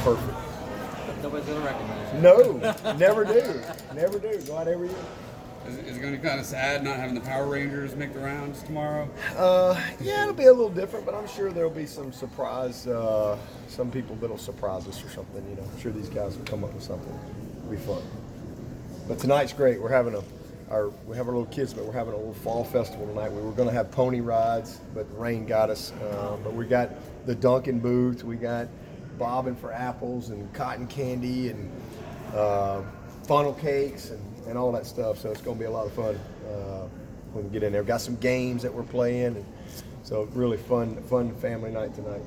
perfect. Nobody's going to recognize you. No, never do. Never do. Go out every year. Is it going to be kind of sad not having the Power Rangers make the rounds tomorrow? Yeah, it'll be a little different, but I'm sure there'll be some surprise, some people that'll surprise us or something. You know, I'm sure these guys will come up with something. It'll be fun. But tonight's great. We have our little kids, but we're having a little fall festival tonight. We were going to have pony rides, but the rain got us. But we got the Dunkin' booth. We got bobbing for apples and cotton candy and funnel cakes and all that stuff. So it's going to be a lot of fun when we get in there. We've got some games that we're playing. And so really fun family night tonight.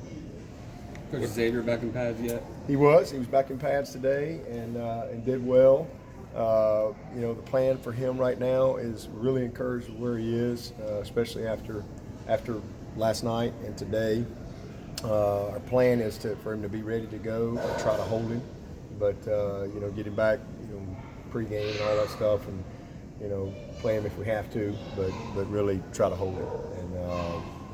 Coach Xavier back in pads yet? He was back in pads today and did well. You know, the plan for him right now is really encouraged with where he is, especially after last night and today. Our plan is for him to be ready to go and try to hold him, but you know, get him back, you know, pregame and all that stuff, and you know, play him if we have to, but really try to hold him. And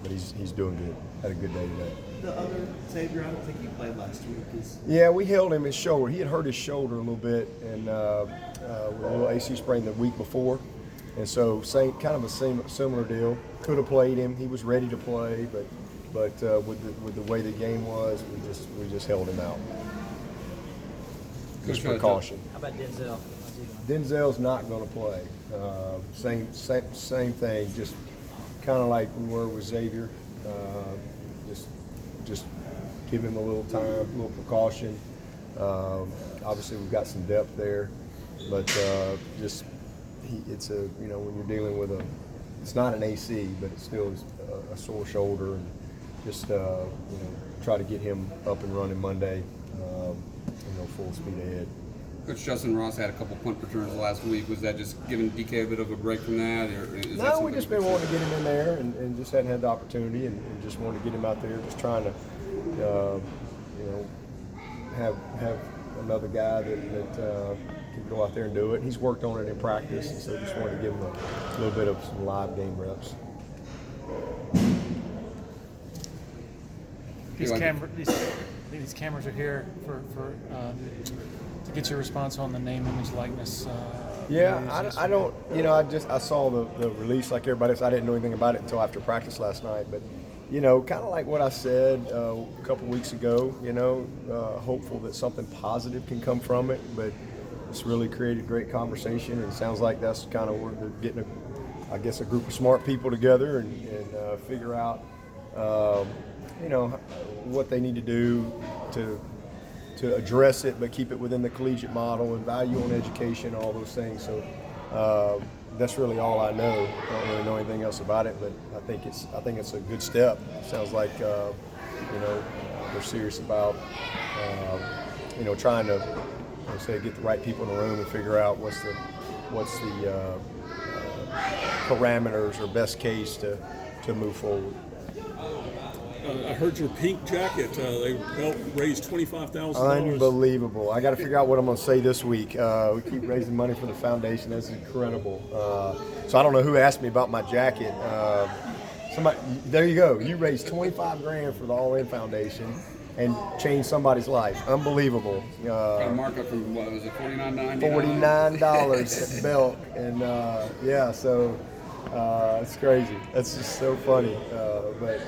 but he's doing good. Had a good day today. The other Xavier, I don't think he played last week. Yeah, we held him his shoulder. He had hurt his shoulder a little bit, and with a little AC sprain the week before, and so similar deal. Could have played him. He was ready to play, but with the way the game was, we just held him out. Just precaution. How about Denzel? Denzel's not going to play. Same thing. Just kind of like we were with Xavier. Just give him a little time, a little precaution. Obviously, we've got some depth there, but it's a, you know, when you're dealing with it's not an AC, but it's still a sore shoulder, and just you know, try to get him up and running Monday, you know, full speed ahead. Coach Justin Ross had a couple punt returns last week. Was that just giving DK a bit of a break from that? Or is no, we just been wanting to get him in there and just hadn't had the opportunity, and just wanted to get him out there, just trying to, you know, have another guy that can go out there and do it. He's worked on it in practice, and so just wanted to give him a little bit of some live game reps. These cameras are here for to get your response on the name, image, likeness. Yeah, I don't, you know, I saw the release like everybody else. I didn't know anything about it until after practice last night, but you know, kind of like what I said a couple weeks ago, you know, hopeful that something positive can come from it, but it's really created great conversation, and it sounds like that's kind of where they're getting a group of smart people together and figure out you know, what they need to do to address it, but keep it within the collegiate model and value on education, all those things. So that's really all I know. I don't really know anything else about it, but I think it's a good step. It sounds like you know, they're serious about you know, trying to, like I say, get the right people in the room and figure out what's the parameters or best case to move forward. I heard your pink jacket. They raised $25,000. Unbelievable. I got to figure out what I'm going to say this week. We keep raising money for the foundation. That's incredible. So I don't know who asked me about my jacket. Somebody, there you go. You raised $25,000 for the All In Foundation and changed somebody's life. Unbelievable. Got a markup from, what was it, $49.99? $49 at Belk. And yeah, so it's crazy. That's just so funny. But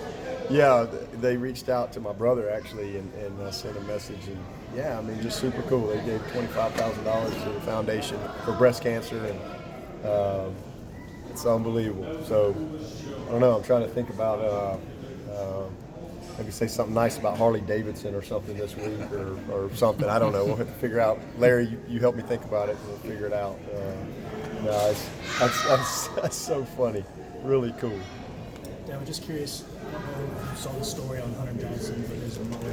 yeah, they reached out to my brother actually and sent a message, and yeah, I mean, just super cool. They gave $25,000 to the foundation for breast cancer, and it's unbelievable. So I don't know. I'm trying to think about maybe say something nice about Harley Davidson or something this week, or something. I don't know. We'll have to figure out. Larry, you help me think about it, and we'll figure it out. No, that's so funny. Really cool. I'm just curious. You saw the story on Hunter Johnson, but his mother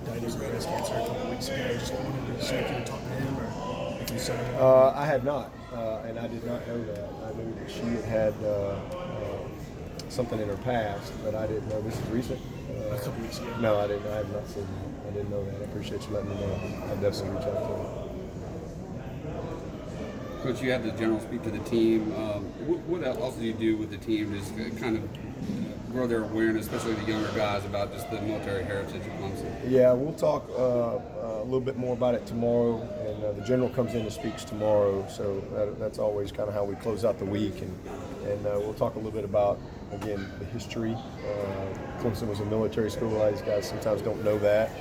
died of breast cancer a couple weeks ago. Just wanted to see if you were talking to him or if you saw him. I had not, and I did not know that. I knew that she had something in her past, but I didn't know. This is recent. A couple weeks ago. No, I didn't. I have not seen that. I didn't know that. I appreciate you letting me know. I'll definitely reach out to her. Coach, you had the general speak to the team. What else do you do with the team to just kind of grow their awareness, especially the younger guys, about just the military heritage of Clemson? Yeah, we'll talk a little bit more about it tomorrow, and the general comes in and speaks tomorrow, so that's always kind of how we close out the week, and we'll talk a little bit about, again, the history. Clemson was a military school. A lot of these guys sometimes don't know that.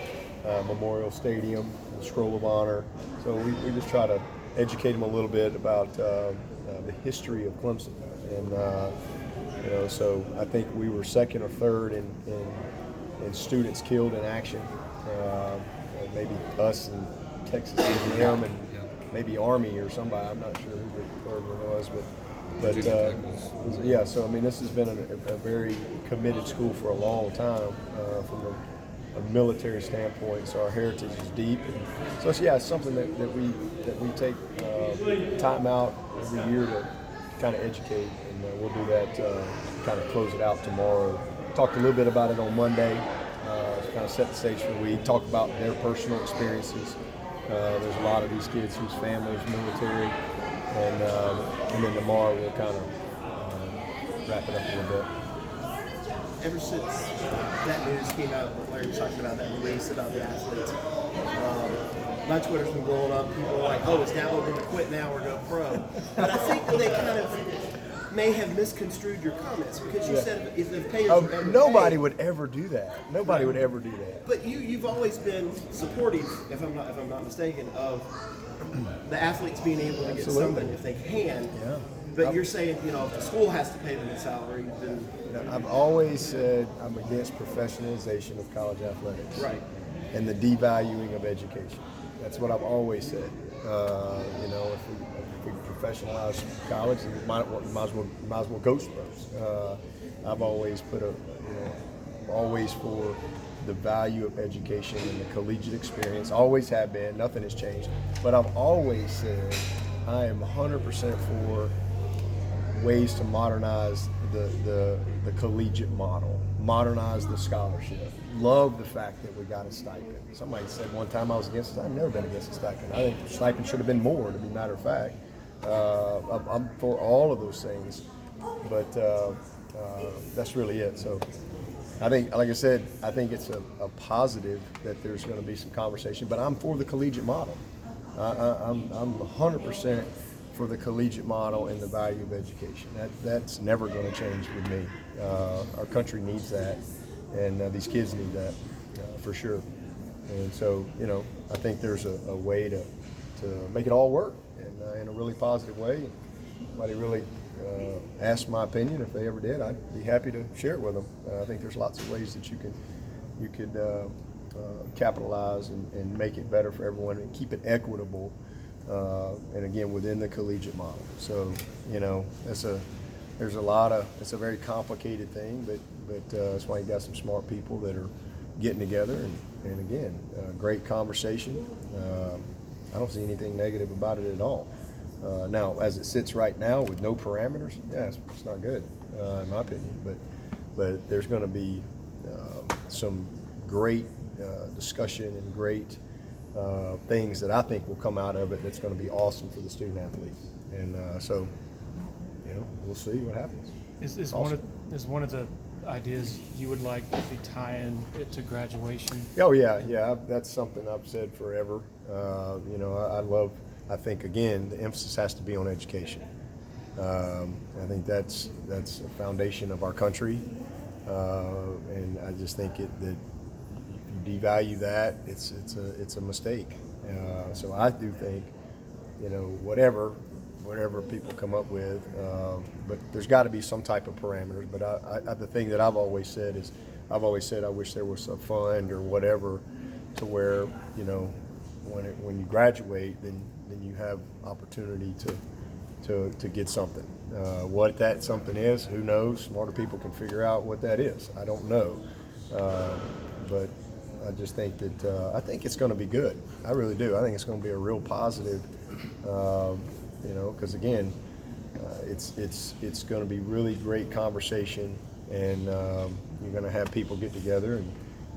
Memorial Stadium, the Scroll of Honor. So we just try to educate them a little bit about the history of Clemson, and so I think we were second or third in students killed in action. Maybe us and Texas A&M and maybe Army or somebody. I'm not sure who the third one was, but yeah. So I mean, this has been a very committed school for a long time from a military standpoint. So our heritage is deep. And so it's something that we take time out every year to kind of educate, and we'll do that. Kind of close it out tomorrow. Talked a little bit about it on Monday. Kind of set the stage for the week. Talk about their personal experiences. There's a lot of these kids whose families military, and then tomorrow we'll kind of wrap it up a little bit. Ever since that news came out, what Larry was talking about, that release about the athletes, my Twitter's been blowing up. People are like, "Oh, is Dabo going to quit now or go pro?" But I think they kind of may have misconstrued your comments, because you said if the players were ever nobody paid, would ever do that. Nobody would ever do that. But you've always been supportive, if I'm not mistaken, of the athletes being able to get something if they can. Yeah. But you're saying, if the school has to pay them a salary, then I've always said I'm against professionalization of college athletics. Right. And the devaluing of education. That's what I've always said. If we professionalize college, then we might as well go pros. I've always always for the value of education and the collegiate experience. Always have been. Nothing has changed. But I've always said I am 100% for ways to modernize the collegiate model, modernize the scholarship. Love the fact that we got a stipend. Somebody said one time I was against it. I've never been against a stipend. I think the stipend should have been more, to be matter of fact. I'm for all of those things, but that's really it. So I think, like I said, I think it's a positive that there's going to be some conversation, but I'm for the collegiate model. I'm 100% for the collegiate model and the value of education. That's never going to change with me. Our country needs that, and these kids need that for sure. And so, I think there's a way to make it all work in a really positive way. Somebody really asked my opinion. If they ever did, I'd be happy to share it with them. I think there's lots of ways that you could capitalize and make it better for everyone and keep it equitable. And again, within the collegiate model. So, it's a very complicated thing, but that's why you got some smart people that are getting together, and again, great conversation. I don't see anything negative about it at all. Now, as it sits right now with no parameters, it's not good, in my opinion, but there's going to be some great discussion and great things that I think will come out of it that's going to be awesome for the student athletes. And so, we'll see what happens. Is one of the ideas you would like to tie in it to graduation? Oh yeah. That's something I've said forever. I think again the emphasis has to be on education. I think that's a foundation of our country, and I just think that if you devalue that, it's a mistake. So I do think, whatever people come up with, but there's got to be some type of parameters. But the thing that I've always said is, I wish there was a fund or whatever, to where when you graduate, then you have opportunity to get something. What that something is, who knows? Smarter people can figure out what that is. I don't know, but I just think that I think it's going to be good. I really do. I think it's going to be a real positive. Because again, it's going to be really great conversation, and you're going to have people get together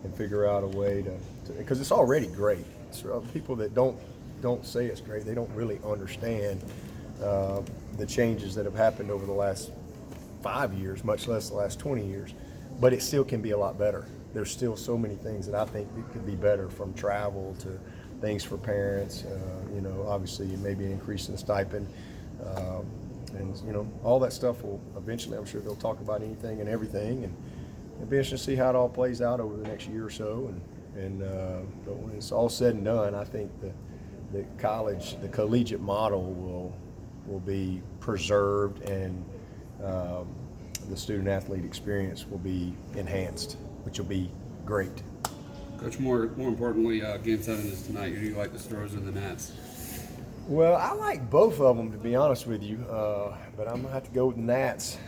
and figure out a way to because it's already great. It's, people that don't say it's great, they don't really understand the changes that have happened over the last 5 years, much less the last 20 years. But it still can be a lot better. There's still so many things that I think that could be better, from travel to things for parents. Obviously maybe an increase in stipend. And all that stuff will eventually, I'm sure they'll talk about anything and everything. And it'll be interesting to see how it all plays out over the next year or so. But when it's all said and done, I think the collegiate model will be preserved, and the student athlete experience will be enhanced, which will be great. Coach, more importantly, game 7 is tonight. Who do you like, the Stros or the Nats? Well, I like both of them, to be honest with you, but I'm gonna have to go with the Nats,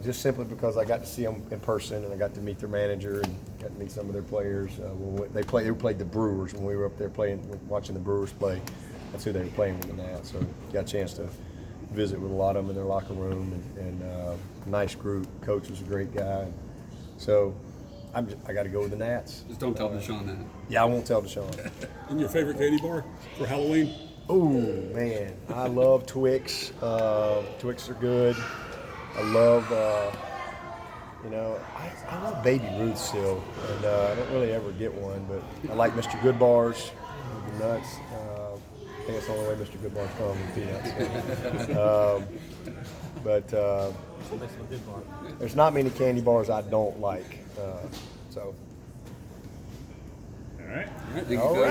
just simply because I got to see them in person, and I got to meet their manager and got to meet some of their players. They played the Brewers when we were up there watching the Brewers play. That's who they were playing with, the Nats. So got a chance to visit with a lot of them in their locker room, and nice group. Coach was a great guy. So I got to go with the Nats. Just don't tell Deshaun that. Yeah, I won't tell Deshaun. And your favorite candy bar for Halloween? Oh man, I love Twix. Twix are good. I love, I love Baby Ruth still, and I don't really ever get one, but I like Mr. Goodbar's. Nuts. I think that's the only way Mr. Goodbar's come with peanuts. But there's not many candy bars I don't like. All right. All right, thank you, All Coach.